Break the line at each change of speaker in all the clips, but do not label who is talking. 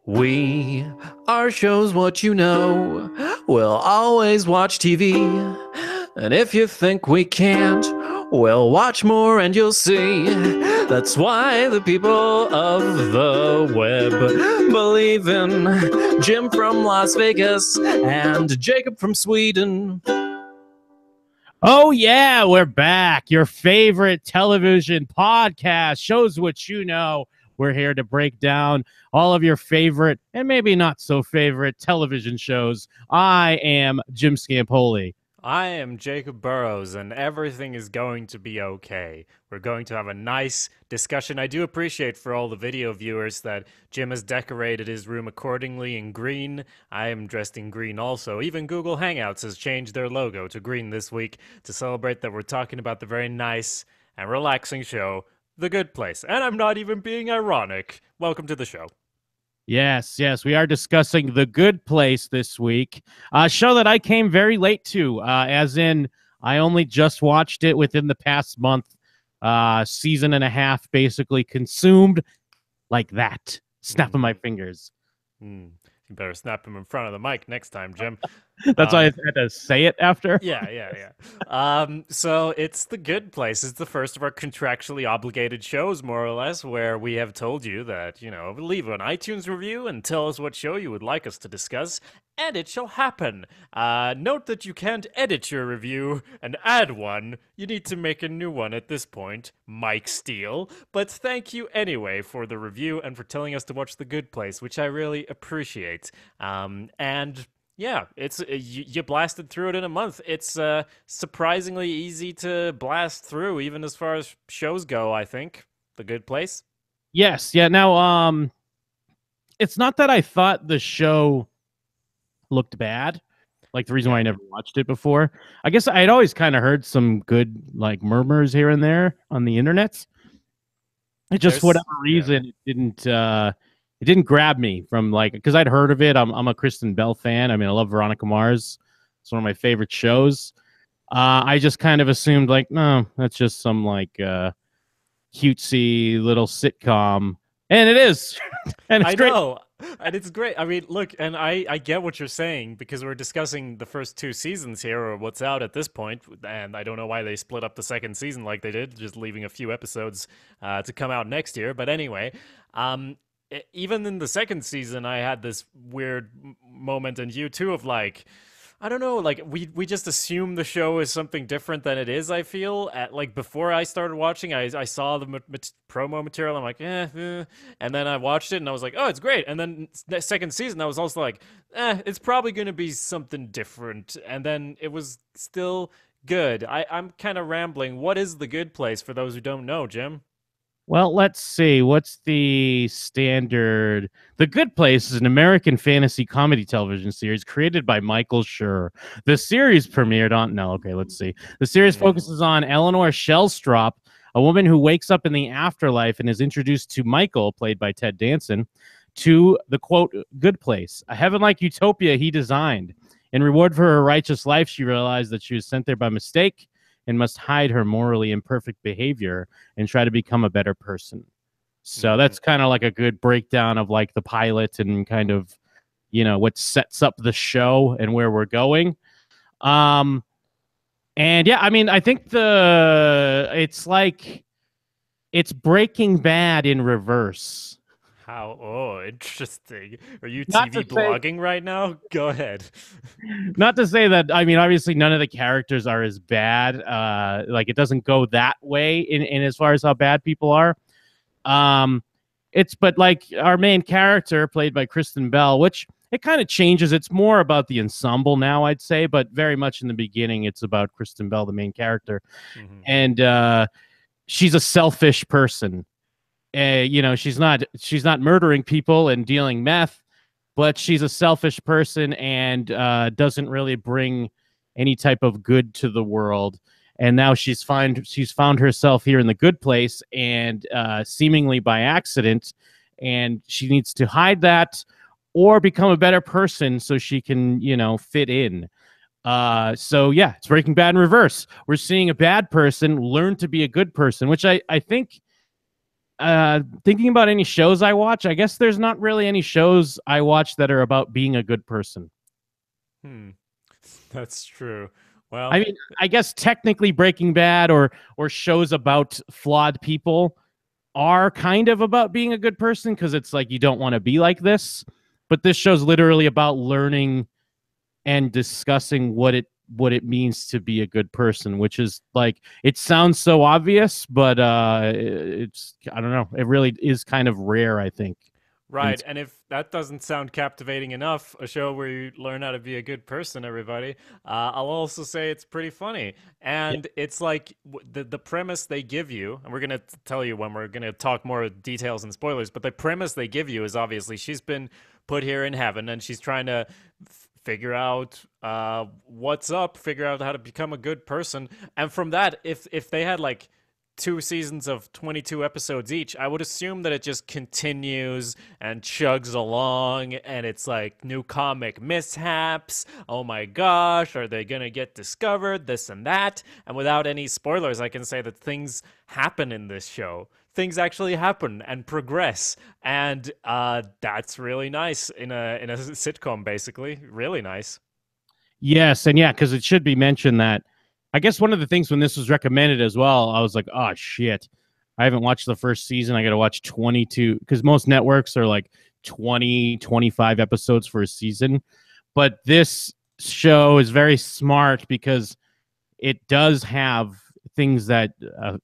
We are shows what you know. We'll always watch TV. And if you think we can't, well, watch more and you'll see. That's why the people of the web believe in Jim from Las Vegas and Jacob from Sweden.
Oh, yeah, we're back. Your favorite television podcast, Shows What You Know. We're here to break down all of your favorite and maybe not so favorite television shows. I am Jim Scampoli.
I am Jacob Burrows, and everything is going to be okay. We're going to have a nice discussion. I do appreciate for all the video viewers that Jim has decorated his room accordingly in green. I am dressed in green also. Even Google Hangouts has changed their logo to green this week to celebrate that we're talking about the very nice and relaxing show, The Good Place. And I'm not even being ironic. Welcome to the show.
Yes, we are discussing The Good Place this week, a show that I came very late to, as in I only just watched it within the past month, season and a half, basically consumed like that, snapping my fingers.
You better snap him in front of the mic next time, Jim.
That's why I had to say it after.
Yeah. So it's The Good Place. It's the first of our contractually obligated shows, more or less, where we have told you that, leave an iTunes review and tell us what show you would like us to discuss, and it shall happen. Note that you can't edit your review and add one. You need to make a new one at this point, Mike Steele. But thank you anyway for the review and for telling us to watch The Good Place, which I really appreciate. And yeah, it's you blasted through it in a month. It's surprisingly easy to blast through, even as far as shows go, I think. The Good Place.
Yes, yeah. Now, it's not that I thought the show looked bad. Like the reason why I never watched it before. I guess I'd always kind of heard some good like murmurs here and there on the internet. It just for whatever reason it didn't grab me from like because I'd heard of it. I'm a Kristen Bell fan. I mean, I love Veronica Mars. It's one of my favorite shows. I just kind of assumed like, no, that's just some like cutesy little sitcom, and it is. And it's great.
Know. And it's great. I mean, look, and I get what you're saying because we're discussing the first two seasons here, or what's out at this point, and I don't know why they split up the second season like they did, just leaving a few episodes to come out next year. But anyway, even in the second season, I had this weird moment, and you too, of like, I don't know, like we just assume the show is something different than it is. I feel like before I started watching, I saw the promo material. I'm like, and then I watched it and I was like, oh, it's great. And then the second season, I was also like, it's probably going to be something different. And then it was still good. I'm kind of rambling. What is The Good Place for those who don't know, Jim?
Well, let's see. What's the standard? The Good Place is an American fantasy comedy television series created by Michael Schur. The series premiered on... No, okay, let's see. The series focuses on Eleanor Shellstrop, a woman who wakes up in the afterlife and is introduced to Michael, played by Ted Danson, to the, quote, good place, a heaven-like utopia he designed. In reward for her righteous life, she realized that she was sent there by mistake and must hide her morally imperfect behavior and try to become a better person. So that's kind of like a good breakdown of like the pilot and kind of, what sets up the show and where we're going. And yeah, I mean, I think it's Breaking Bad in reverse.
How? Oh, interesting. Are you TV blogging right now? Go ahead.
Not to say that, I mean, obviously none of the characters are as bad. Like it doesn't go that way in as far as how bad people are. But like our main character played by Kristen Bell, which it kind of changes. It's more about the ensemble now, I'd say, but very much in the beginning, it's about Kristen Bell, the main character. And she's a selfish person. She's not murdering people and dealing meth, but she's a selfish person and doesn't really bring any type of good to the world. And now she's found herself here in the good place, and seemingly by accident, and she needs to hide that or become a better person so she can, fit in. So yeah, it's Breaking Bad in reverse. We're seeing a bad person learn to be a good person, which I think Thinking about any shows I watch, I guess there's not really any shows I watch that are about being a good person.
Hmm. That's true. Well,
I mean, I guess technically Breaking Bad or shows about flawed people are kind of about being a good person because it's like you don't want to be like this. But this show's literally about learning and discussing what it means to be a good person, which is like it sounds so obvious, but it's I don't know. It really is kind of rare, I think.
right. And if that doesn't sound captivating enough, a show where you learn how to be a good person, everybody, I'll also say it's pretty funny.
Yeah.
And it's like the premise they give you, and we're going to tell you when we're going to talk more details and spoilers, but the premise they give you is obviously she's been put here in heaven and she's trying to figure out what's up, figure out how to become a good person. And from that, if they had like 2 seasons of 22 episodes each, I would assume that it just continues and chugs along and it's like new comic mishaps. Oh my gosh, are they going to get discovered? This and that. And without any spoilers, I can say that things happen in this show. Things actually happen and progress. And that's really nice in a sitcom, basically. Really nice.
Yes, and yeah, because it should be mentioned that I guess one of the things when this was recommended as well, I was like, oh shit, I haven't watched the first season. I got to watch 22 because most networks are like 20, 25 episodes for a season. But this show is very smart because it does have things that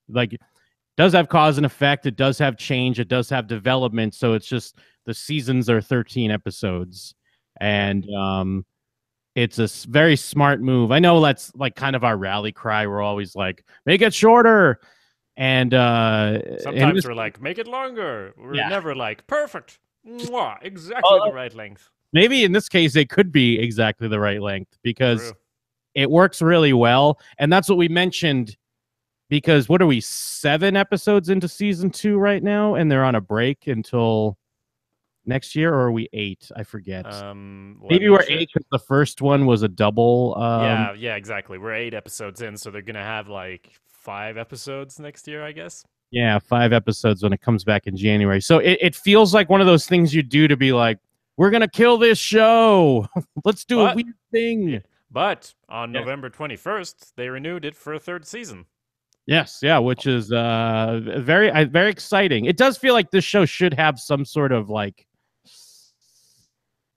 like does have cause and effect. It does have change. It does have development. So it's just the seasons are 13 episodes,
Yeah.
and it's a very smart move. I know that's like kind of our rally cry. We're always like, make it shorter. And
Sometimes we're like, make it longer. We're
yeah.
never like, perfect. Mwah, exactly the
Well,
right length.
maybe in this case it could be exactly the right length because
True.
it works really well. And that's what we mentioned because what are we 7 episodes into season 2 right now and they're on a break until next year, or are we 8? I forget.
Let
Maybe
me
we're
check.
8 because the first one was a double.
Yeah, exactly. We're 8 episodes in, so they're gonna have like 5 episodes next year, I guess.
Yeah, 5 episodes when it comes back in January. So it feels like one of those things you do to be like, we're gonna kill this show. Let's do a
But
weird thing.
but on
Yes.
November 21st, they renewed it for a third season.
Yes, yeah, which is very exciting. It does feel like this show should have some sort of like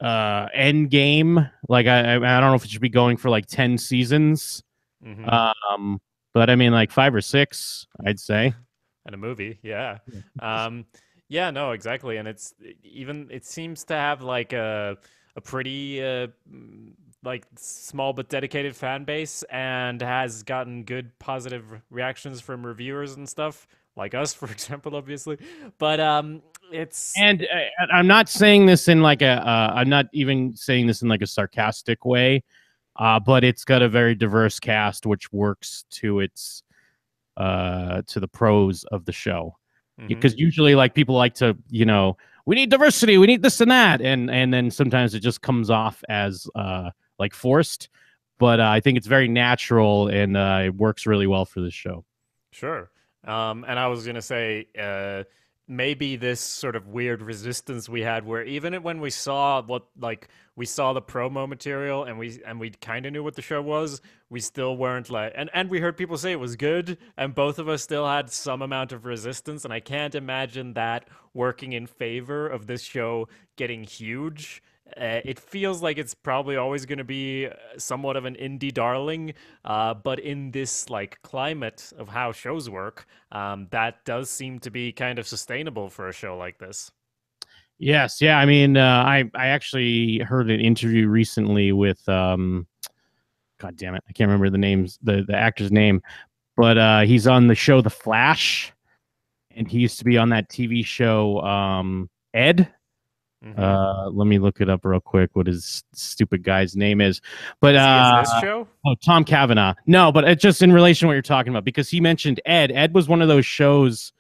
end game. Like I don't know if it should be going for like 10 seasons.
Hmm.
But I mean like 5 or 6, I'd say.
And a movie, yeah. Um, yeah, no, exactly. And it's even it seems to have like a pretty like small but dedicated fan base and has gotten good positive reactions from reviewers and stuff, like us, for example, obviously. But it's
And I'm not saying this in like a I'm not even saying this in like a sarcastic way. But it's got a very diverse cast which works to the pros of the show.
mhm.
Because usually like people like to, we need diversity, we need this and that, and then sometimes it just comes off as like forced. But I think it's very natural and it works really well for this show.
Sure. And I was gonna say, maybe this sort of weird resistance we had, where even when we saw we saw the promo material and we kind of knew what the show was, we still weren't like, and we heard people say it was good, and both of us still had some amount of resistance, and I can't imagine that working in favor of this show getting huge. It feels like it's probably always going to be somewhat of an indie darling, but in this like climate of how shows work, that does seem to be kind of sustainable for a show like this.
Yes, yeah. I mean, I actually heard an interview recently with God damn it, I can't remember the actor's name, but he's on the show The Flash, and he used to be on that TV show Ed.
Hmm.
Let me look it up real quick. What his stupid guy's name is? But
Is he in this show?
Tom Cavanaugh. No, but it's just in relation to what you're talking about because he mentioned Ed. Ed was one of those shows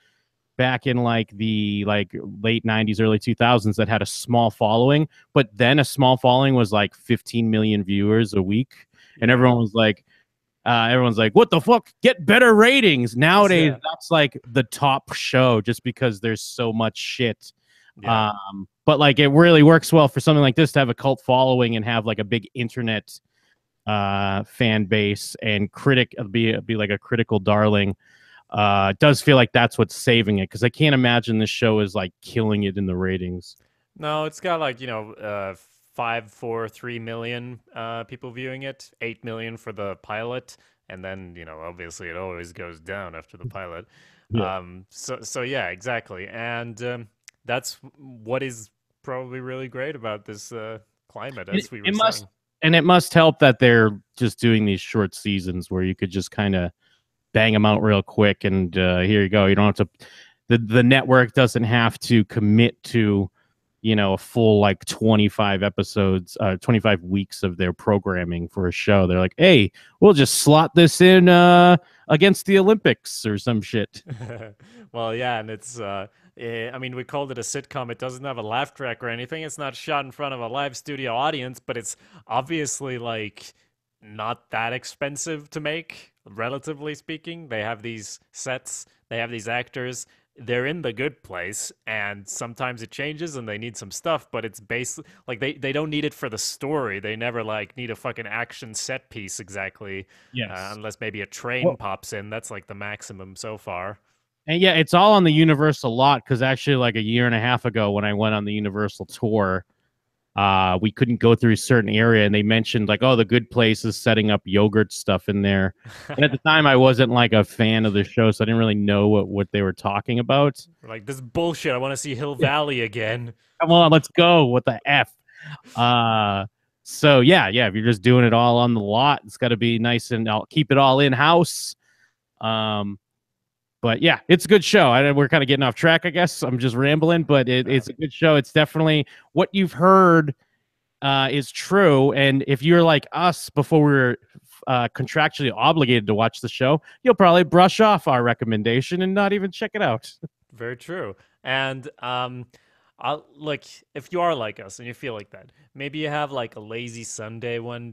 back in like the late 90s, early 2000s that had a small following, but then a small following was like 15 million viewers a week, and
Yeah.
everyone was like, Everyone's like, "What the fuck? Get better ratings." Nowadays,
Yeah.
that's like the top show, just because there's so much shit.
Yeah.
But like, it really works well for something like this to have a cult following and have like a big internet fan base and be like a critical darling. It does feel like that's what's saving it, because I can't imagine this show is like killing it in the ratings.
No, it's got like, 5.43 million people viewing it, 8 million for the pilot, and then, obviously it always goes down after the pilot.
Yeah.
So yeah, exactly. And that's what is probably really great about this climate,
It,
as we were
it must
saying.
and it must help that they're just doing these short seasons where you could just kind of bang them out real quick, and here you go. You don't have to. The network doesn't have to commit to a full like 25 episodes, 25 weeks of their programming for a show. They're like, hey, we'll just slot this in against the Olympics or some shit.
Well, yeah, and I mean, we called it a sitcom. It doesn't have a laugh track or anything. It's not shot in front of a live studio audience, but it's obviously like not that expensive to make, relatively speaking. They have these sets, they have these actors. They're in the good place, and sometimes it changes and they need some stuff, but it's basically like they don't need it for the story. They never like need a fucking action set piece exactly,
Yes.
unless maybe a train
Well,
pops in. That's like the maximum so far.
and yeah, it's all on the Universal lot, because actually, like a year and a half ago, when I went on the Universal tour, we couldn't go through a certain area, and they mentioned like, oh, the good place is setting up yogurt stuff in there. And at the time, I wasn't like a fan of the show, so I didn't really know what they were talking about.
We're like, this is bullshit. I want to see Hill
Yeah.
Valley again.
Come on, let's go. What the f? Uh, so yeah, if you're just doing it all on the lot, it's got to be nice, and I'll keep it all in house. Um, but yeah, it's a good show. We're kind of getting off track, I guess. I'm just rambling, but it's a good show. It's definitely what you've heard is true. And if you're like us before we were contractually obligated to watch the show, you'll probably brush off our recommendation and not even check it out.
Very true. And I'll like if you are like us and you feel like that, maybe you have like a lazy Sunday one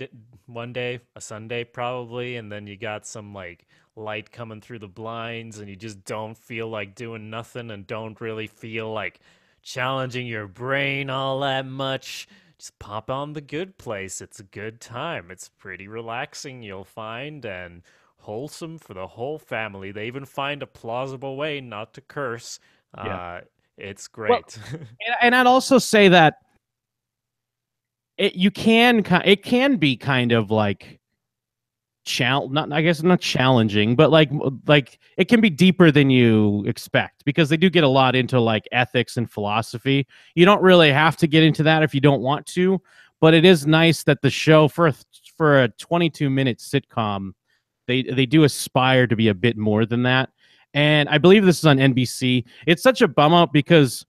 day, a Sunday probably, and then you got some like light coming through the blinds, and you just don't feel like doing nothing and don't really feel like challenging your brain all that much. Just pop on the Good Place. It's a good time. It's pretty relaxing, you'll find, and wholesome for the whole family. They even find a plausible way not to curse.
Yeah.
It's
Well,
great.
and I'd also say that it can be kind of like not, I guess, not challenging, but like it can be deeper than you expect, because they do get a lot into like ethics and philosophy. You don't really have to get into that if you don't want to, but it is nice that the show, for a 22-minute sitcom, they do aspire to be a bit more than that. And I believe this is on NBC. It's such a bum out, because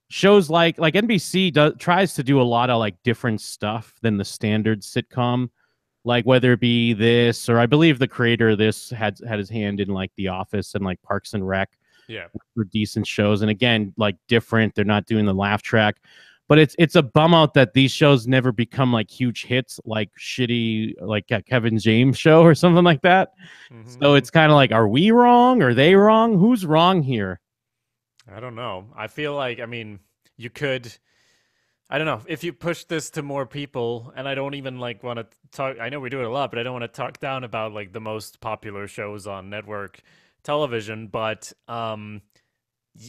shows like NBC tries to do a lot of like different stuff than the standard sitcom, like whether it be this, or I believe the creator of this had his hand in like The Office and like Parks and Rec,
Yeah.
for decent shows. And again, like different, they're not doing the laugh track, but it's a bum out that these shows never become like huge hits, like shitty like a Kevin James show or something like that. So
Hmm.
it's kind of like, are we wrong? Are they wrong? Who's wrong here?
I don't know. I feel like, I mean, you could. I don't know if you push this to more people, and I don't even like want to talk. I know we do it a lot, but I don't want to talk down about like the most popular shows on network television. But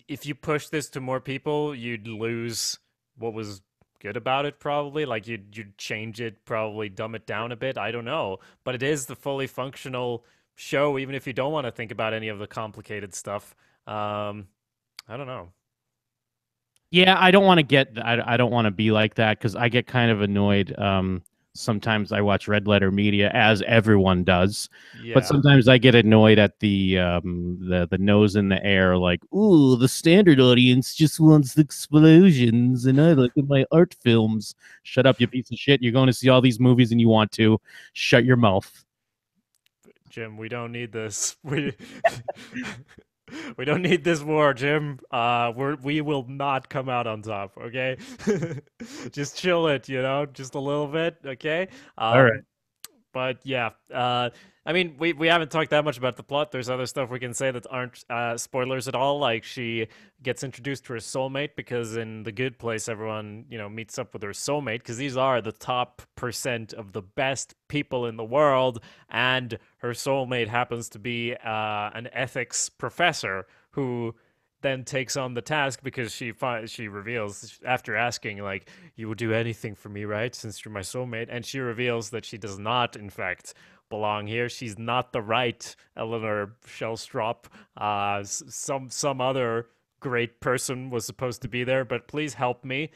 if you push this to more people, you'd lose what was good about it. Probably like you'd change it, probably dumb it down a bit. I don't know, but it is the fully functional show, even if you don't want to think about any of the complicated stuff. I don't know.
Yeah, I don't want to be like that, because I get kind of annoyed. Sometimes I watch Red Letter Media, as everyone does, but
Yeah.
sometimes I get annoyed at the nose in the air, like, ooh, the standard audience just wants explosions, and I look at my art films. Shut up, you piece of shit! You're going to see all these movies, and you want to shut your mouth.
Jim, we don't need this. We don't need this war, Jim. We will not come out on top, okay? Just chill it, just a little bit, okay?
All right.
Um, But yeah, I mean, we haven't talked that much about the plot. There's other stuff we can say that aren't spoilers at all. Like she gets introduced to her soulmate because in the Good Place, everyone meets up with their soulmate because these are the top percent of the best people in the world, and her soulmate happens to be an ethics professor who then takes on the task because she reveals after asking like, you would do anything for me, right, since you're my soulmate, and she reveals that she does not in fact belong here. She's not the right Eleanor Shellstrop. Some other great person was supposed to be there, but please help me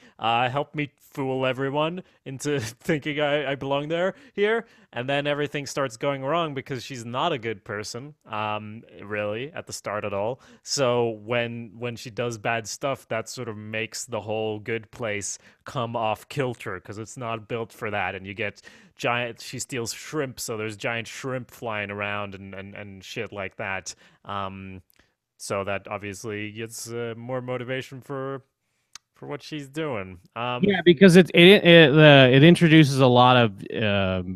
fool everyone into thinking I belong here. And then everything starts going wrong because she's not a good person, really, at the start at all. So when she does bad stuff, that sort of makes the whole Good Place come off kilter because it's not built for that. And you get she steals shrimp, so there's giant shrimp flying around and shit like that. So that obviously gets more motivation for what she's doing.
Yeah, because it introduces a lot of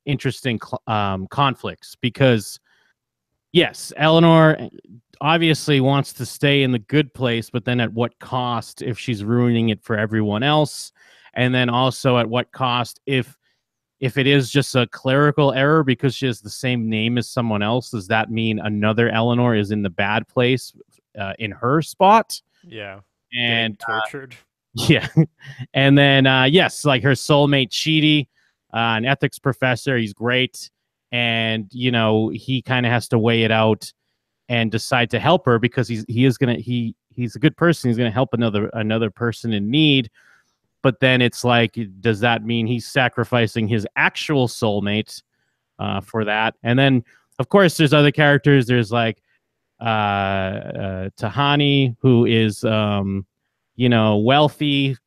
interesting conflicts. Because yes, Eleanor obviously wants to stay in the good place, but then at what cost if she's ruining it for everyone else? And then also at what cost if it is just a clerical error because she has the same name as someone else? Does that mean another Eleanor is in the bad place in her spot?
Yeah, getting
And
tortured.
yeah, and then yes, like her soulmate Cheaty, an ethics professor. He's great, and he kind of has to weigh it out and decide to help her because he's a good person. He's gonna help another person in need. But then it's like, does that mean he's sacrificing his actual soulmate for that? And then, of course, there's other characters. There's like Tahani, who is, wealthy,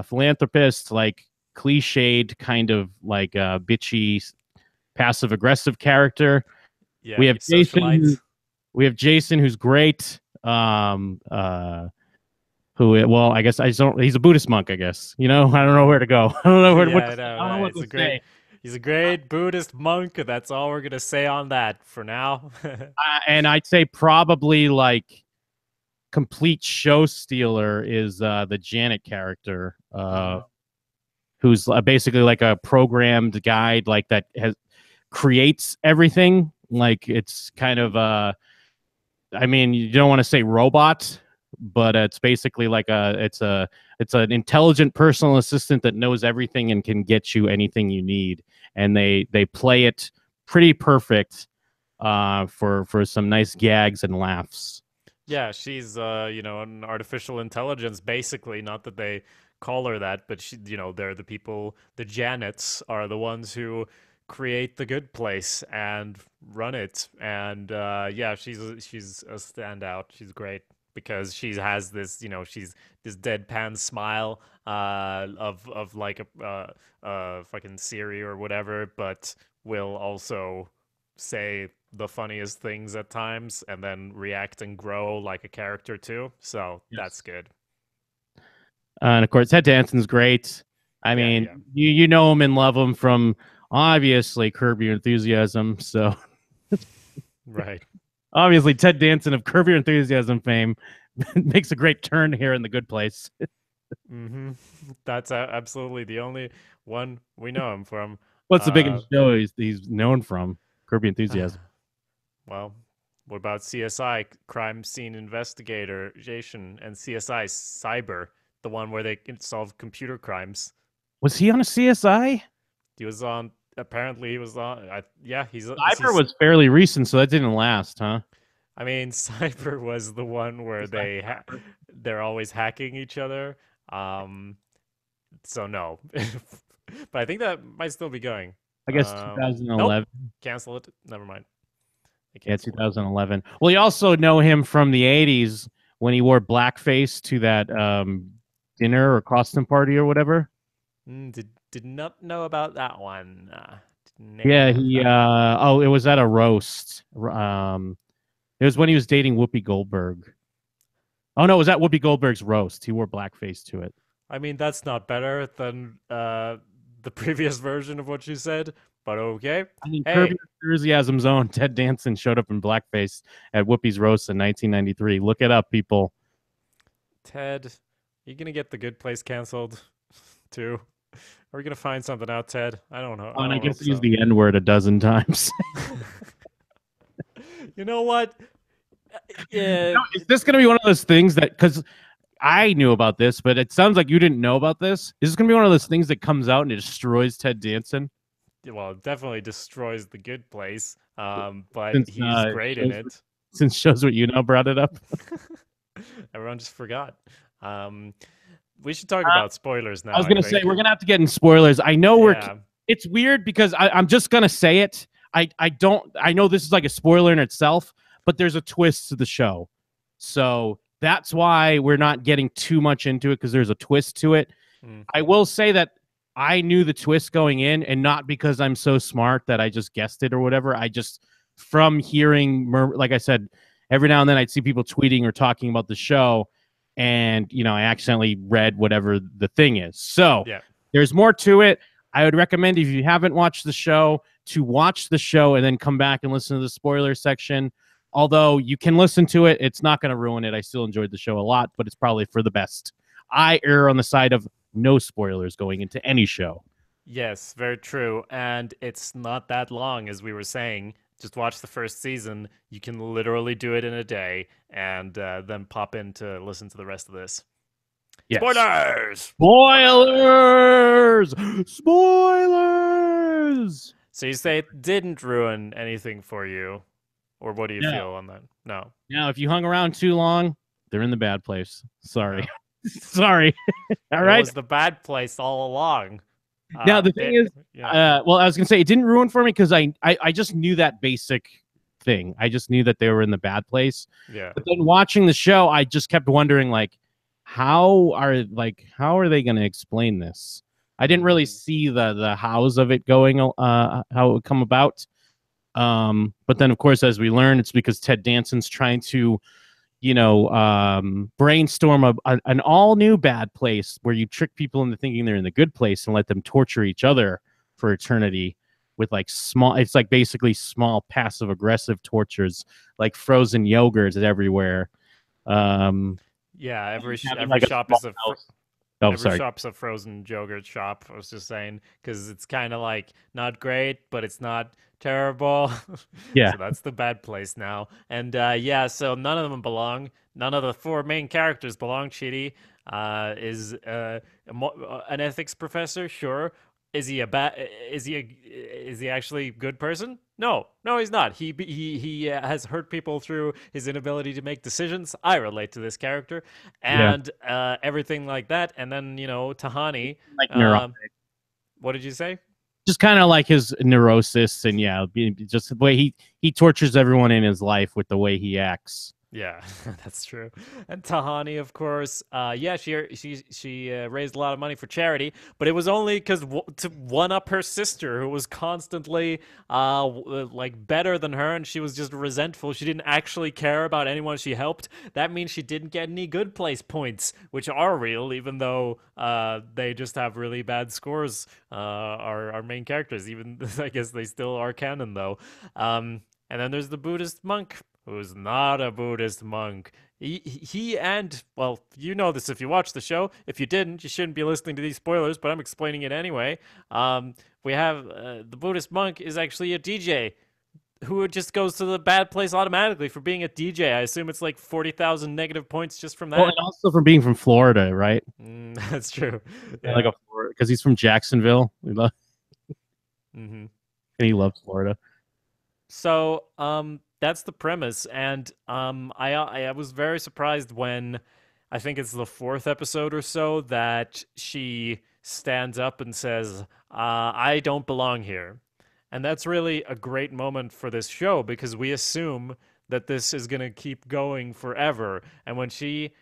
philanthropist, like cliched kind of like bitchy, passive aggressive character.
Yeah,
We have
socialite.
Jason, who's great. Well, I guess I just don't. He's a Buddhist monk, I guess. I don't know where to go. I don't know what
Yeah,
to
I
say.
know.
I don't know
No,
what to say.
he's a great Buddhist monk. That's all we're gonna say on that for now.
And I'd say probably like complete show stealer is the Janet character,
Mhm.
who's basically like a programmed guide, like that creates everything. Like it's kind of I mean, you don't want to say robot, but it's basically like it's an intelligent personal assistant that knows everything and can get you anything you need. And they play it pretty perfect for some nice gags and laughs.
Yeah, she's an artificial intelligence basically, not that they call her that, but they're the people, the Janets are the ones who create the Good Place and run it. And yeah, she's a standout. She's great because she has this, she's this deadpan smile of like a fucking Siri or whatever, but will also say the funniest things at times and then react and grow like a character too. So that's
Yes.
good.
And of course, Ted Danson's great. I
Yeah,
mean,
yeah.
you know him and love him from obviously Curb Your Enthusiasm. So
Right.
obviously, Ted Danson of Curb Your Enthusiasm fame makes a great turn here in The Good Place.
Mm-hmm. That's absolutely the only one we know him from.
What's the
Uh,
biggest show he's known from? Curb Your Enthusiasm.
well, what about CSI, Crime Scene Investigation, and CSI Cyber, the one where they can solve computer crimes?
Was he on a CSI?
He was on. Apparently, he was on. Yeah,
Cyber
he's.
was fairly recent, so that didn't last, huh?
I mean, Cyber was the one where
Was that Cyber?
they're always hacking each other. Um, so no, but I think that might still be going.
I guess
Nope,
2011.
cancel it. Never mind. I
Yeah,
cancel it.
2011. Well, you also know him from the 80s when he wore blackface to that dinner or costume party or whatever.
Did not know about that one.
Yeah,
Nah.
he it was at a roast. It was when he was dating Whoopi Goldberg. Oh no, it was at Whoopi Goldberg's roast. He wore blackface to it.
I mean, that's not better than the previous version of what you said, but okay.
I mean, Curb
Hey,
Your Enthusiasm's own Ted Danson showed up in blackface at Whoopi's roast in 1993. Look it up, people.
Ted, you gonna get The Good Place canceled too? Are we gonna find something out, Ted? I don't know.
Oh,
I
and I
don't
guess
hope
I used
so.
the N word a dozen times.
You know what?
You
Yeah,
know, is this going to be one of those things that, because I knew about this, but it sounds like you didn't know about this. Is this going to be one of those things that comes out and it destroys Ted Danson?
well, it definitely destroys The Good Place. But
Since
he's great in it.
shows what you know brought it up.
Everyone just forgot. Um, we should talk about spoilers
I
now,
was
I
going to say
think.
we're going to have to get in spoilers. I know
Yeah.
it's weird because I'm just going to say it. I know this is like a spoiler in itself, but there's a twist to the show. So that's why we're not getting too much into it, because there's a twist to it.
Mm.
I will say that I knew the twist going in, and not because I'm so smart that I just guessed it or whatever. I just, from hearing, like I said, every now and then I'd see people tweeting or talking about the show, and I accidentally read whatever the thing is. So
Yeah.
there's more to it. I would recommend, if you haven't watched the show, to watch the show and then come back and listen to the spoiler section. Although you can listen to it, it's not going to ruin it. I still enjoyed the show a lot, but it's probably for the best. I err on the side of no spoilers going into any show.
Yes, very true. And it's not that long, as we were saying. Just watch the first season. You can literally do it in a day and then pop in to listen to the rest of this.
Yes.
Spoilers!
Spoilers! Spoilers!
So you say it didn't ruin anything for you? Or what do you feel on that? No.
Now, if you hung around too long, they're in the bad place. Sorry.
No.
Sorry. All
It
right.
was the bad place all along.
Now, the thing is,
yeah.
well, I was going to say, it didn't ruin for me because I just knew that basic thing. I just knew that they were in the bad place.
Yeah.
But then watching the show, I just kept wondering, like, how are they going to explain this? I didn't really see the hows of it going, how it would come about. But then, of course, as we learn, it's because Ted Danson's trying to, brainstorm an all new bad place where you trick people into thinking they're in the good place and let them torture each other for eternity with it's like basically small passive aggressive tortures, like frozen yogurt everywhere.
Yeah, every
like
shop is a
sorry.
shop's a frozen yogurt shop. I was just saying, because it's kind of like not great, but it's not terrible.
Yeah.
So that's the bad place now. And yeah, so none of them belong. None of the four main characters belong. Chidi is an ethics professor, sure. Is he a bad? Is he actually a good person? No, no, he's not. He has hurt people through his inability to make decisions. I relate to this character, and everything like that. And then Tahani,
Like neurotic.
what did you say?
Just kind of like his neurosis, and just the way he tortures everyone in his life with the way he acts.
Yeah, that's true. And Tahani, of course, yeah, she raised a lot of money for charity, but it was only because to one up her sister, who was constantly like better than her, and she was just resentful. She didn't actually care about anyone she helped. That means she didn't get any good place points, which are real, even though they just have really bad scores. Our main characters, even I guess they still are canon though. And then there's the Buddhist monk, who's not a Buddhist monk. He and, well, you know this if you watch the show. If you didn't, you shouldn't be listening to these spoilers, but I'm explaining it anyway. We have the Buddhist monk is actually a DJ who just goes to the bad place automatically for being a DJ. I assume it's like 40,000 negative points just from that.
Well, and also from being from Florida, right?
That's true.
Yeah, like because he's from Jacksonville.
Mm-hmm.
And he loves Florida.
So, that's the premise, and I was very surprised when I think it's the fourth episode or so that she stands up and says, "I don't belong here," and that's really a great moment for this show because we assume that this is gonna keep going forever, and when she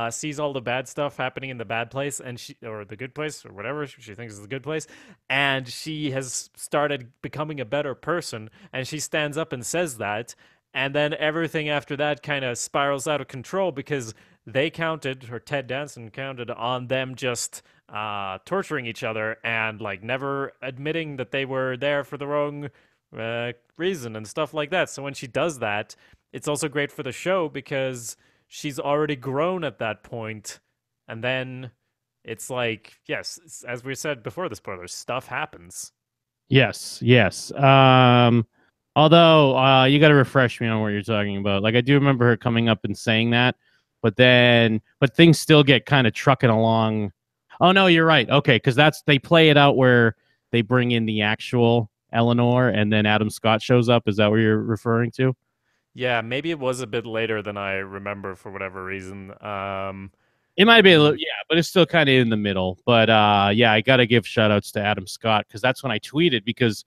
sees all the bad stuff happening in the bad place or the good place or whatever she thinks is the good place, and she has started becoming a better person, and she stands up and says that, and then everything after that kind of spirals out of control because they counted, or Ted Danson counted on them just torturing each other and like never admitting that they were there for the wrong reason and stuff like that. So when she does that, it's also great for the show because she's already grown at that point, and then it's like, yes, as we said before the spoilers, stuff happens.
Yes, yes. Although you got to refresh me on what you're talking about. Like I do remember her coming up and saying that, but things still get kind of trucking along. Oh no, you're right. Okay, because they play it out where they bring in the actual Eleanor, and then Adam Scott shows up. Is that what you're referring to?
Yeah, maybe it was a bit later than I remember for whatever reason.
It might be a little,
mm,
yeah, but it's still kind of in the middle. But yeah, I got to give shout outs to Adam Scott because that's when I tweeted because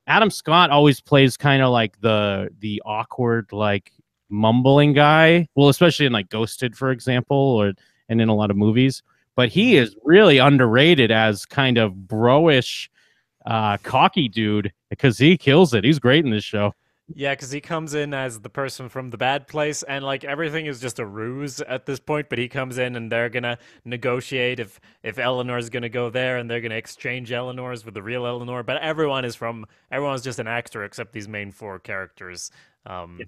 Adam Scott always plays kind of like the awkward, like mumbling guy. Well, especially in like Ghosted, for example, and in a lot of movies. But he
mhm.
is really underrated as kind of broish, cocky dude because he kills it. He's great in this show.
Yeah, because he comes in as the person from the bad place, and like everything is just a ruse at this point. But he comes in, and they're gonna negotiate if Eleanor's gonna go there, and they're gonna exchange Eleanor's with the real Eleanor. But everyone's just an actor except these main four characters. Um,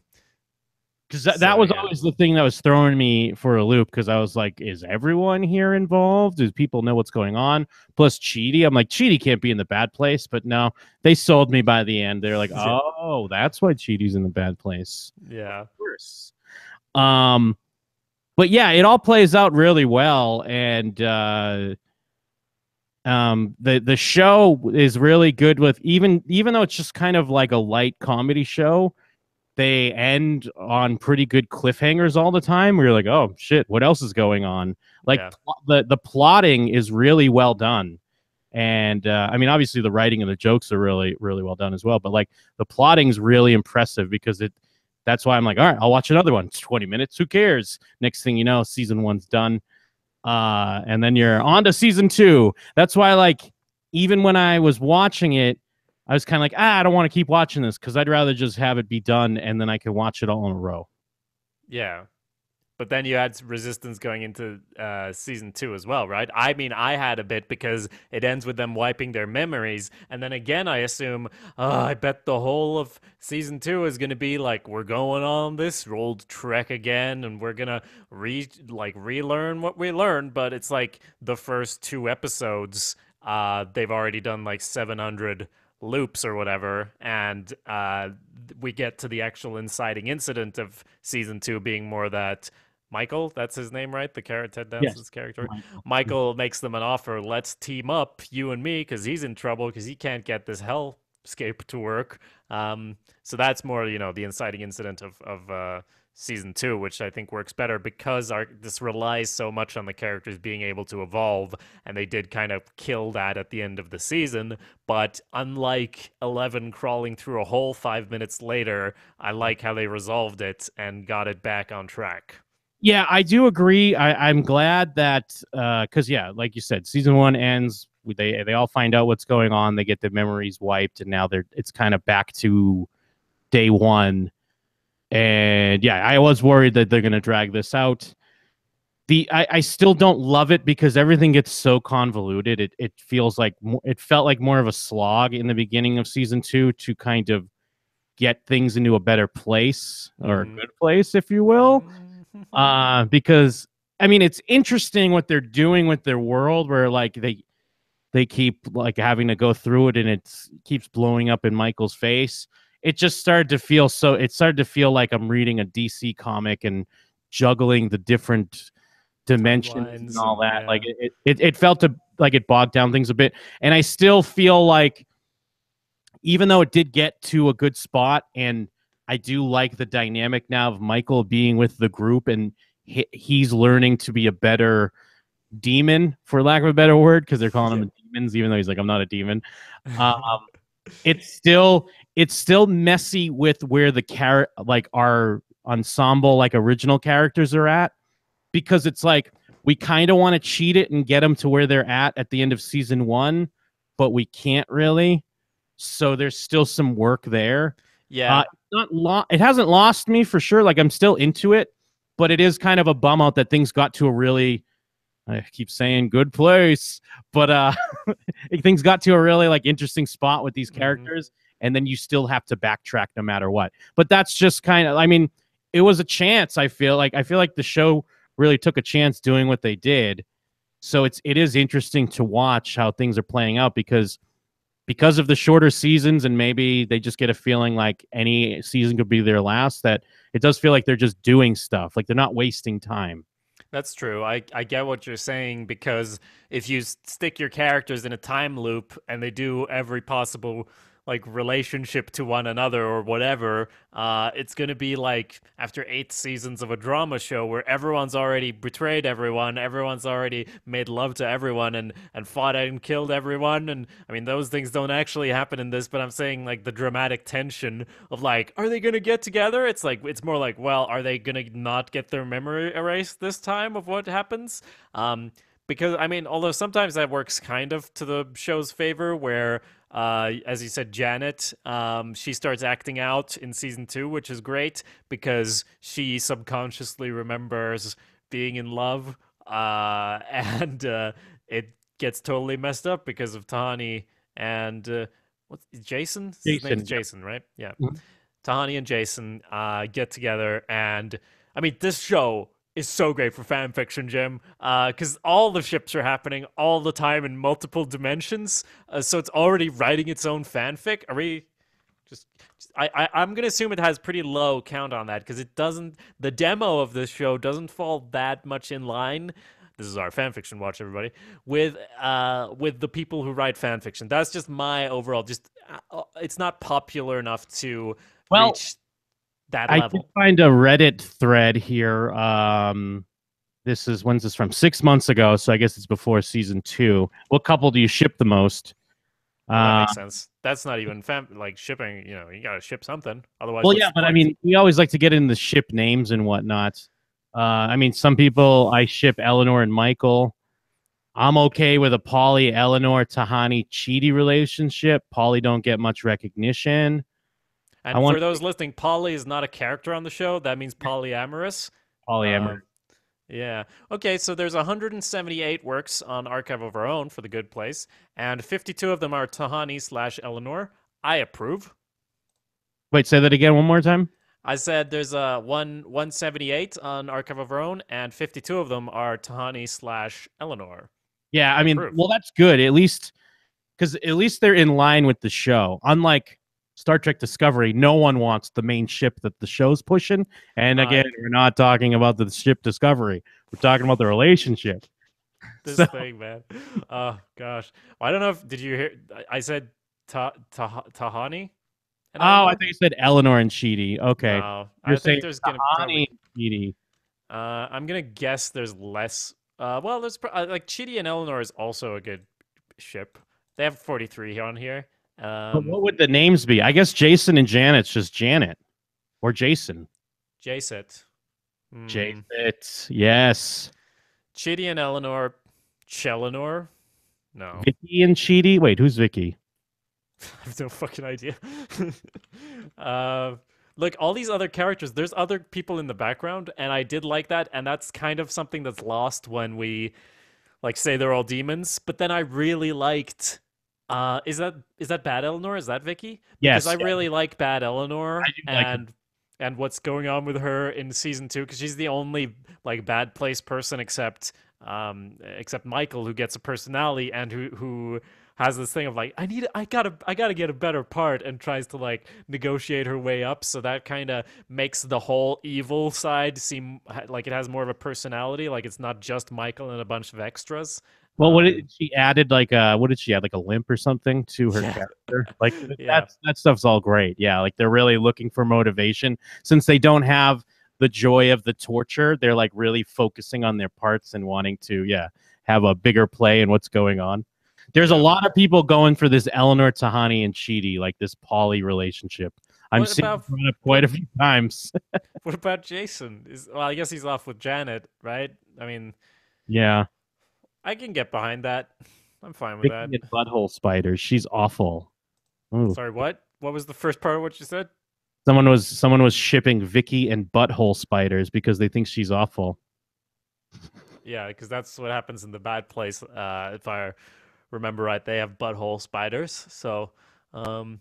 Because that
so
was
yeah,
always the thing that was throwing me for a loop because I was like, is everyone here involved? Do people know what's going on? Plus Cheedy. I'm like, Cheedy can't be in the bad place, but no, they sold me by the end. They're like,
yeah,
oh, that's why Cheedy's in the bad place. Of
yeah,
course. Um, but yeah, it all plays out really well, and the show is really good with even though it's just kind of like a light comedy show, they end on pretty good cliffhangers all the time. Where you're like, oh shit, what else is going on? Like
yeah.
the plotting is really well done, and I mean, obviously the writing and the jokes are really well done as well. But like the plotting is really impressive because it. That's why I'm like, all right, I'll watch another one. It's 20 minutes. Who cares? Next thing you know, season one's done, and then you're on to season two. That's why, like, even when I was watching it, I was kind of like, I don't want to keep watching this because I'd rather just have it be done and then I can watch it all in a row.
Yeah. But then you had resistance going into season two as well, right? I mean, I had a bit because it ends with them wiping their memories, and then again, I assume, I bet the whole of season two is gonna be like we're going on this old trek again, and we're gonna relearn what we learned. But it's like the first two episodes, they've already done like 700 loops or whatever, and we get to the actual inciting incident of season two being more that Michael, that's his name, right? The character, Ted
Yes.
Danson's character.
Michael.
Michael makes them an offer. Let's team up, you and me, because he's in trouble because he can't get this hellscape to work. So that's more, the inciting incident of season two, which I think works better because this relies so much on the characters being able to evolve, and they did kind of kill that at the end of the season. But unlike 11 crawling through a hole 5 minutes later, I like how they resolved it and got it back on track.
Yeah, I do agree. I'm glad that because yeah, like you said, season one ends. They all find out what's going on. They get their memories wiped, and now it's kind of back to day one. And yeah, I was worried that they're gonna drag this out. I still don't love it because everything gets so convoluted. It feels like it felt like more of a slog in the beginning of season two to kind of get things into a better place or a
Mm-hmm.
good place, if you will. Because I mean, it's interesting what they're doing with their world, where like they keep like having to go through it, and it keeps blowing up in Michael's face. It just started to feel so. It started to feel like I'm reading a DC comic and juggling the different dimensions and
Timelines
all
and
that. Like
yeah.
it felt like it bogged down things a bit, and I still feel like even though it did get to a good spot, and I do like the dynamic now of Michael being with the group, and he's learning to be a better demon, for lack of a better word, because they're calling
Yeah.
him demons, even though he's like, I'm not a demon. Um, it's still messy with where the like our ensemble, like original characters are at, because it's like we kind of want to cheat it and get them to where they're at the end of season one, but we can't really. So there's still some work there.
Yeah.
It hasn't lost me for sure. Like I'm still into it, but it is kind of a bum out that things got to a really I keep saying good place, but things got to a really like interesting spot with these characters, and then you still have to backtrack no matter what. But that's just kind of, I mean, it was a chance. I feel like the show really took a chance doing what they did. So it is interesting to watch how things are playing out because of the shorter seasons, and maybe they just get a feeling like any season could be their last, that it does feel like they're just doing stuff, like they're not wasting time.
That's true. I get what you're saying, because if you stick your characters in a time loop and they do every possible like relationship to one another or whatever, it's gonna be like after 8 seasons of a drama show where everyone's already betrayed everyone, everyone's already made love to everyone and fought and killed everyone. And I mean, those things don't actually happen in this, but I'm saying like the dramatic tension of like, are they gonna get together? It's like it's more like, well, are they gonna not get their memory erased this time of what happens? Because I mean, although sometimes that works kind of to the show's favor, where as you said, Janet, she starts acting out in season 2, which is great because she subconsciously remembers being in love, and it gets totally messed up because of Tahani and what's Jason? His name's
Jason,
Jason, right? Yeah.
Mhm.
Tahani and Jason get together, and I mean, this show is so great for fan fiction, Jim, because all the ships are happening all the time in multiple dimensions, so it's already writing its own fanfic. Are we I'm gonna assume it has pretty low count on that because it doesn't. The demo of this show doesn't fall that much in line. This is our fanfiction watch, everybody. With the people who write fanfiction, that's just my overall. Just it's not popular enough to
Well,
reach that
I did
level.
find a Reddit thread here. When's this from? 6 months ago, so I guess it's before season 2. What couple do you ship the most?
Well, that
Uh,
makes sense. That's not even like shipping. You know, you gotta ship something. Otherwise,
well,
what's
yeah,
the
but I
point?
mean, we always like to get in the ship names and whatnot. I mean, some people I ship Eleanor and Michael. I'm okay with a Polly, Eleanor, Tahani, Chidi relationship. Polly don't get much recognition. I
And
want
for those listening, poly is not a character on the show. That means polyamorous.
polyamorous.
Um, yeah. Okay, so there's 178 works on Archive of Our Own for The Good Place, and 52 of them are Tahani slash Eleanor. I approve.
Wait, say that again one more time.
I said there's 178 on Archive of Our Own, and 52 of them are Tahani slash Eleanor.
Yeah, I
I
mean,
approve.
well, that's good. At least because at least they're in line with the show. Unlike Star Trek Discovery, no one wants the main ship that the show's pushing. And
Uh,
again, we're not talking about the ship Discovery. We're talking about the relationship.
this
So,
thing, man. Oh gosh. Well, I don't know if did you hear? I said Tahani and
oh, I
Eleanor.
thought you said Eleanor and Sheedy. Okay,
No,
you're
I think
saying
there's gonna probably.
Tahani and Sheedy.
I'm gonna guess there's less. Well, there's like Chidi and Eleanor is also a good ship. They have 43 on here.
But what would the names be? I guess Jason and Janet's just Janet or Jason.
Jaset. Hmm.
Jason, yes.
Chidi and Eleanor. Chelenor. No,
Vicky and Sheedy. Wait, who's Vicky?
I have no fucking idea. uh, Look, all these other characters. There's other people in the background, and I did like that. And that's kind of something that's lost when we like say they're all demons. But then I really liked. Is that Bad Eleanor? Is that Vicky? Because I
Yes, yeah,
really like Bad
I
Eleanor
do like her.
and what's going on with her in season 2, because she's the only like bad place person except Michael, who gets a personality and who has this thing of like, I gotta get a better part, and tries to like negotiate her way up. So that kind of makes the whole evil side seem like it has more of a personality, like it's not just Michael and a bunch of extras.
Well, what did she added like what did she add like a limp or something to her
Yeah.
character? Like
Yeah.
that stuff's all great. Yeah, like they're really looking for motivation since they don't have the joy of the torture. They're like really focusing on their parts and wanting to have a bigger play in what's going on. There's a
Yeah.
lot of people going for this Eleanor Tahani and Chidi, like this poly relationship. I'm
What
seeing it
about
brought up quite
what
a few times.
what about Jason? Well, I guess he's off with Janet, right? I mean,
Yeah,
I can get behind that. I'm fine with
Vicky
that.
and butthole spiders. She's awful. Ooh.
Sorry, what? What was the first part of what you said?
Someone was shipping Vicky and butthole spiders because they think she's awful.
Yeah, because that's what happens in the bad place. If I remember right, they have butthole spiders. So, um,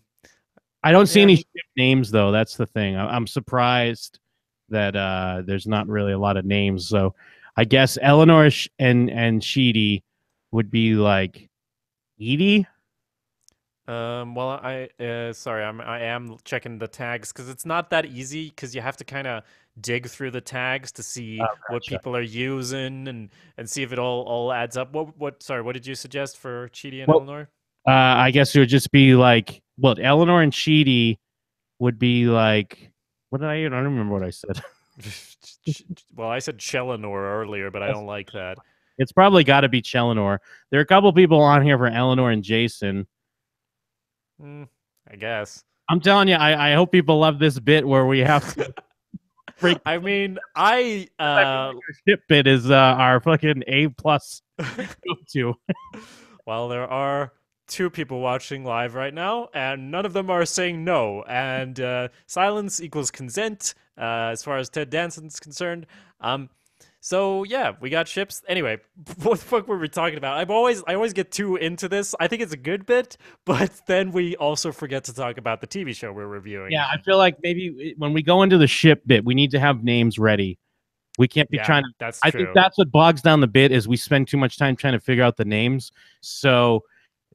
I don't see
yeah,
any ship names though. That's the thing. I'm surprised that there's not really a lot of names. So I guess Eleanor and Sheedy would be like Edie.
Well, sorry, I am checking the tags because it's not that easy because you have to kind of dig through the tags to
Oh,
see what
gotcha.
people are using and see if it all adds up. Sorry, what did you suggest for Chidi and
Well,
Eleanor?
I guess it would just be like, well, Eleanor and Sheedy would be like, what did I? I don't remember what I said.
Well, I said Chelinor earlier, but I don't like that.
It's probably got to be Chelinor. There are a couple people on here for Eleanor and Jason.
Mm, I guess.
I'm telling you, I hope people love this bit where we have to break.
I mean,
I feel like our ship bit is our fucking A plus go to.
well, there are two people watching live right now, and none of them are saying no. And silence equals consent, as far as Ted Danson's concerned. Um, so yeah, we got ships. Anyway, what the fuck were we talking about? I always get too into this. I think it's a good bit, but then we also forget to talk about the TV show we're reviewing.
Yeah, I feel like maybe when we go into the ship bit, we need to have names ready. We can't be
Yeah,
trying to.
that's
I think
true.
that's what bogs down the bit is we spend too much time trying to figure out the names. So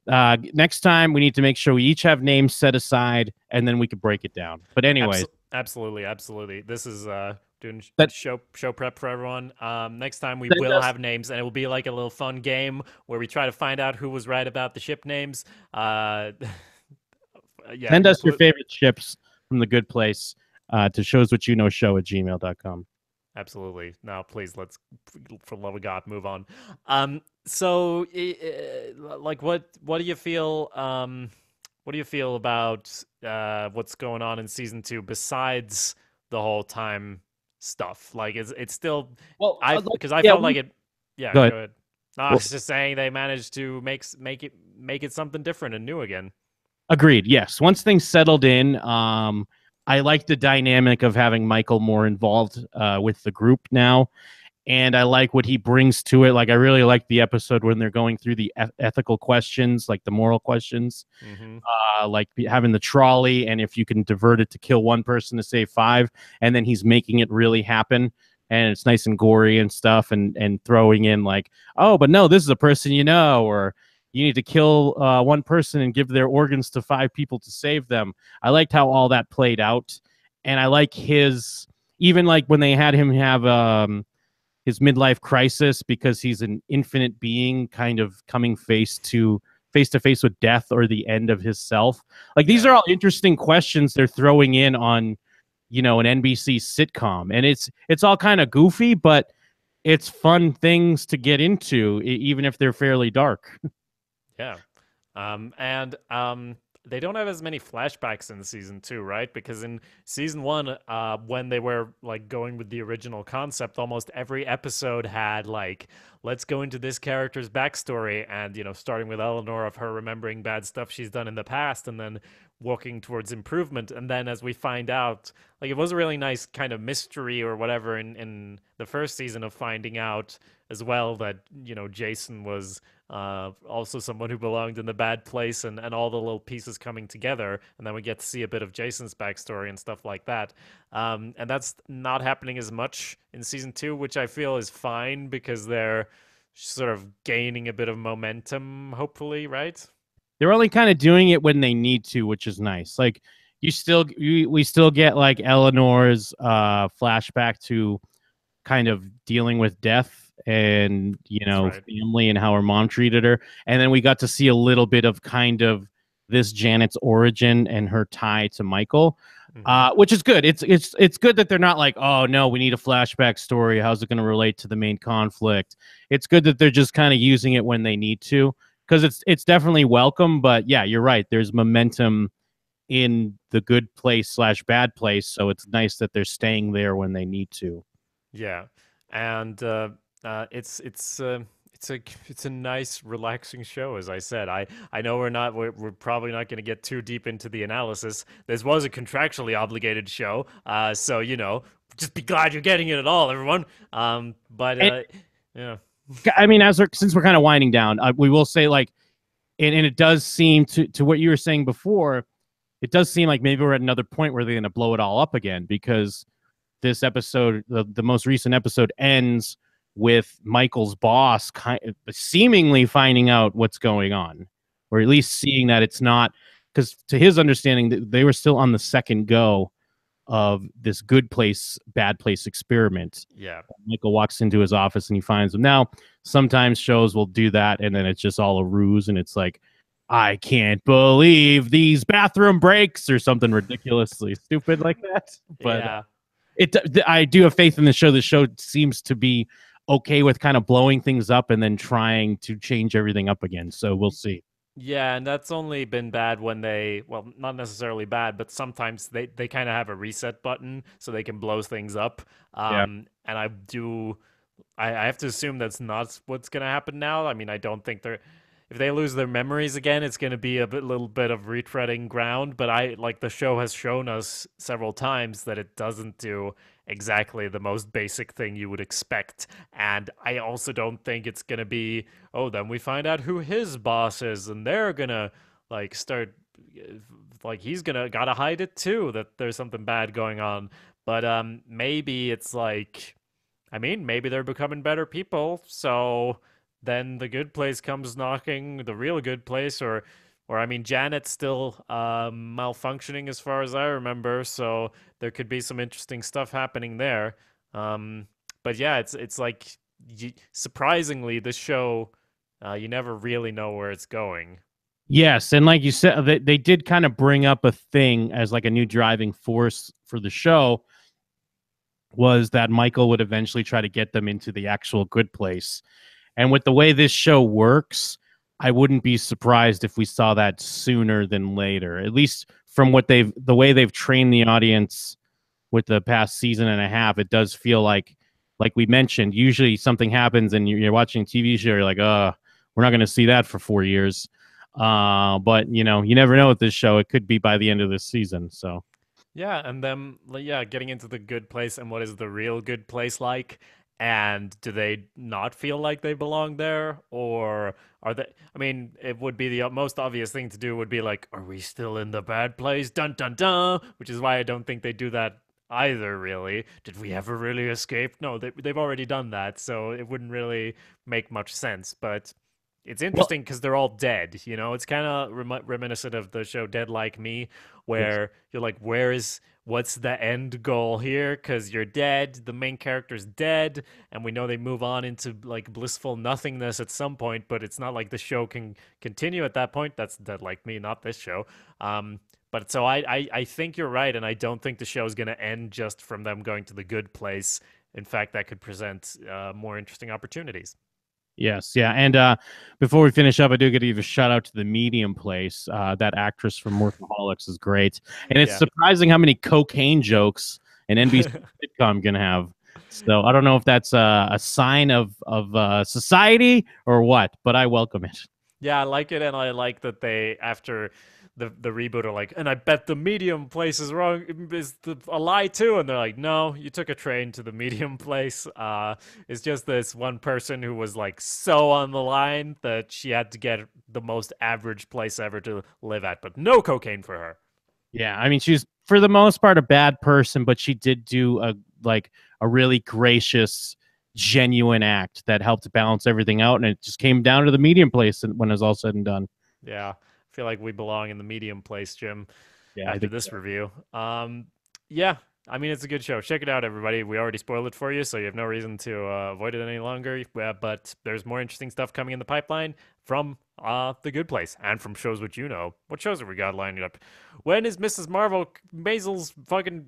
next time we need to make sure we each have names set aside, and then we could break it down. But anyways,
Absolutely, absolutely. This is doing
that
show prep for everyone. Next time we
send
will
us
have names, and it will be like a little fun game where we try to find out who was right about the ship names. Yeah,
send us your favorite ships from the good place to showswhatyouknowshow@gmail.com.
absolutely. Now, please, let's, for the love of God, move on. So, like, what do you feel? What do you feel about what's going on in season two besides the whole time stuff? Like, it's still
Well,
because I
yeah,
felt like it. Yeah,
go ahead.
go ahead. No, I
Well,
was just saying they managed to make it something different and new again.
agreed. Yes. Once things settled in, I like the dynamic of having Michael more involved with the group now. And I like what he brings to it. Like, I really like the episode when they're going through the ethical questions, like the moral questions,
Mm-hmm.
like having the trolley, and if you can divert it to kill one person to save five, and then he's making it really happen. And it's nice and gory and stuff, and throwing in like, oh, but no, this is a person you know, or you need to kill one person and give their organs to five people to save them. I liked how all that played out, and I like his even like when they had him have his midlife crisis because he's an infinite being kind of coming face to face with death or the end of his self. Like these
Yeah.
are all interesting questions they're throwing in on, an NBC sitcom, and it's all kind of goofy, but it's fun things to get into even if they're fairly dark.
Yeah. And they don't have as many flashbacks in season two, right? Because in season one, when they were like going with the original concept, almost every episode had like, let's go into this character's backstory, and starting with Eleanor of her remembering bad stuff she's done in the past, and then walking towards improvement. And then as we find out, like it was a really nice kind of mystery or whatever in the first season of finding out as well that Jason was also someone who belonged in the bad place, and all the little pieces coming together, and then we get to see a bit of Jason's backstory and stuff like that. And that's not happening as much in season two, which I feel is fine because they're sort of gaining a bit of momentum, hopefully, right?
They're only kind of doing it when they need to, which is nice. Like we still get like Eleanor's flashback to kind of dealing with death and
That's right.
family and how her mom treated her, and then we got to see a little bit of kind of this Janet's origin and her tie to Michael,
Hmm.
which is good. It's good that they're not like, oh no, we need a flashback story, how's it going to relate to the main conflict. It's good that they're just kind of using it when they need to, because it's definitely welcome. But yeah, you're right, there's momentum in the good place slash bad place, so it's nice that they're staying there when they need to.
Yeah, and it's a nice, relaxing show. As I said, I know we're probably not going to get too deep into the analysis. This was a contractually obligated show, so just be glad you're getting it at all, everyone. But
And
Yeah.
I mean, since we're kind of winding down, we will say like, and it does seem to what you were saying before. It does seem like maybe we're at another point where they're going to blow it all up again because this episode, the most recent episode, ends with Michael's boss seemingly finding out what's going on, or at least seeing that it's not, because to his understanding, they were still on the second go of this good place, bad place experiment.
Yeah.
Michael walks into his office and he finds them. Now, sometimes shows will do that, and then it's just all a ruse, and it's like, I can't believe these bathroom breaks or something ridiculously stupid like that. But
Yeah.
I do have faith in the show. The show seems to be okay with kind of blowing things up and then trying to change everything up again. So we'll see.
Yeah, and that's only been bad when they, well, not necessarily bad, but sometimes they kind of have a reset button so they can blow things up.
Yeah.
And I have to assume that's not what's going to happen now. I mean, I don't think if they lose their memories again, it's going to be little bit of retreading ground. But like the show has shown us several times that it doesn't do exactly the most basic thing you would expect. And I also don't think it's going to be, oh, then we find out who his boss is and they're going to like start, like he's going to gotta hide it too, that there's something bad going on. But maybe it's like, I mean, maybe they're becoming better people. So then the good place comes knocking, the real good place, or I mean, Janet's still malfunctioning as far as I remember. So there could be some interesting stuff happening there. Um, but yeah, it's like surprisingly, this show, you never really know where it's going.
Yes, and like you said, they did kind of bring up a thing as like a new driving force for the show, was that Michael would eventually try to get them into the actual good place. And with the way this show works, I wouldn't be surprised if we saw that sooner than later. At least from the way they've trained the audience with the past season and a half, it does feel like we mentioned, usually something happens and you're watching a TV show, you're like, we're not going to see that for 4 years. But you know, you never know with this show. It could be by the end of this season. So
Yeah, and then yeah, getting into the good place and what is the real good place like? And do they not feel like they belong there? Or are they, I mean, it would be the most obvious thing to do would be like, are we still in the bad place? Dun dun dun, which is why I don't think they do that either, really. Did we ever really escape? No, they've already done that, so it wouldn't really make much sense. But it's
well,
interesting because they're all dead. You know, it's kind of reminiscent of the show Dead Like Me,
yes.
where you're like, what's the end goal here? Because you're dead, the main character's dead, and we know they move on into like blissful nothingness at some point, but it's not like the show can continue at that point. That's Dead Like Me, not this show. But so I think you're right, and I don't think the show is going to end just from them going to the good place. In fact, that could present more interesting opportunities.
Yes, yeah, and before we finish up, I do get to give a shout out to the Medium Place. That actress from Workaholics is great, and it's
Yeah.
surprising how many cocaine jokes an NBC sitcom can have. So I don't know if that's a sign of society or what, but I welcome it.
Yeah, I like it, and I like that they after the reboot are like, and I bet the medium place is wrong, a lie too, and they're like, no, you took a train to the medium place. It's just this one person who was like so on the line that she had to get the most average place ever to live at, but no cocaine for her.
Yeah, I mean, she's for the most part a bad person, but she did do a really gracious, genuine act that helped balance everything out, and it just came down to the Medium Place when it was all said and done.
Yeah, I feel like we belong in the medium place, Jim,
Yeah, I
after
think
this
so.
review. Yeah, I mean, it's a good show. Check it out, everybody. We already spoiled it for you, so you have no reason to avoid it any longer. But there's more interesting stuff coming in the pipeline from The Good Place and from Shows What You Know. What shows have we got lined up? When is Mrs. Marvel Maisel's fucking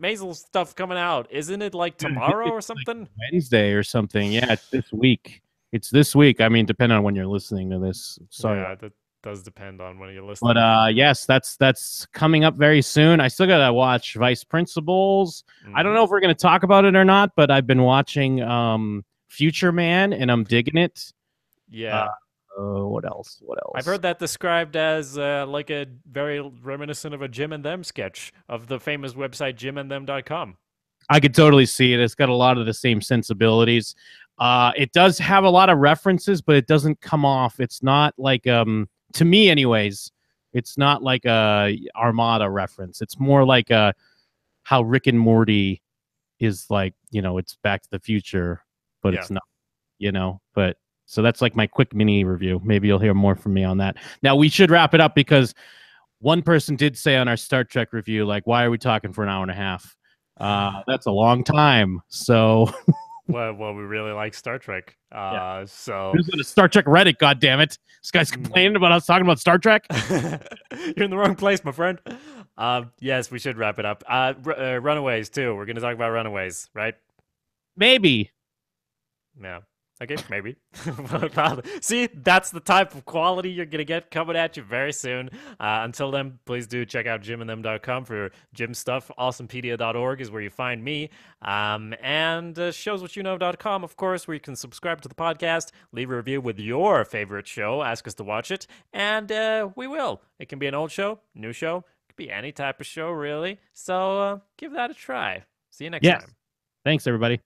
Maisel stuff coming out? Isn't it like
Yeah, I think
tomorrow or
it's like
something?
Wednesday or something. Yeah, it's this week. It's this week. I mean, depending on when you're listening to this. Sorry.
Yeah, that does depend on when you're
But
listening.
yes, that's coming up very soon. I still gotta watch Vice Principals. I don't
Hmm.
know if we're gonna talk about it or not, but I've been watching Future Man and I'm digging it. Uh,
Yeah.
what else? What
I've
else?
heard that described as like a very reminiscent of a Jim and Them sketch of the famous website jimandthem.com.
I could totally see it. It's got a lot of the same sensibilities. It does have a lot of references, but it doesn't come off. It's not like to me, anyways. It's not like a Armada reference. It's more like a how Rick and Morty is like, it's Back to the Future, but
Yeah.
it's not, But so that's like my quick mini review. Maybe you'll hear more from me on that. Now we should wrap it up because one person did say on our Star Trek review, like, why are we talking for an hour and a half? That's a long time. So
Well, we really like Star Trek.
Yeah.
So
Who's on a Star Trek Reddit? God damn it! This guy's complaining about us talking about Star Trek.
you're in the wrong place, my friend. Yes, we should wrap it up. Runaways too. We're gonna talk about Runaways, right?
Maybe.
Yeah. Okay, maybe. See, that's the type of quality you're going to get coming at you very soon. Until then, please do check out jimandthem.com for gym stuff. Awesomepedia.org is where you find me. And showswhatyouknow.com, of course, where you can subscribe to the podcast, leave a review with your favorite show, ask us to watch it, and we will. It can be an old show, new show, it could be any type of show, really. So give that a try. See you next time.
Thanks, everybody.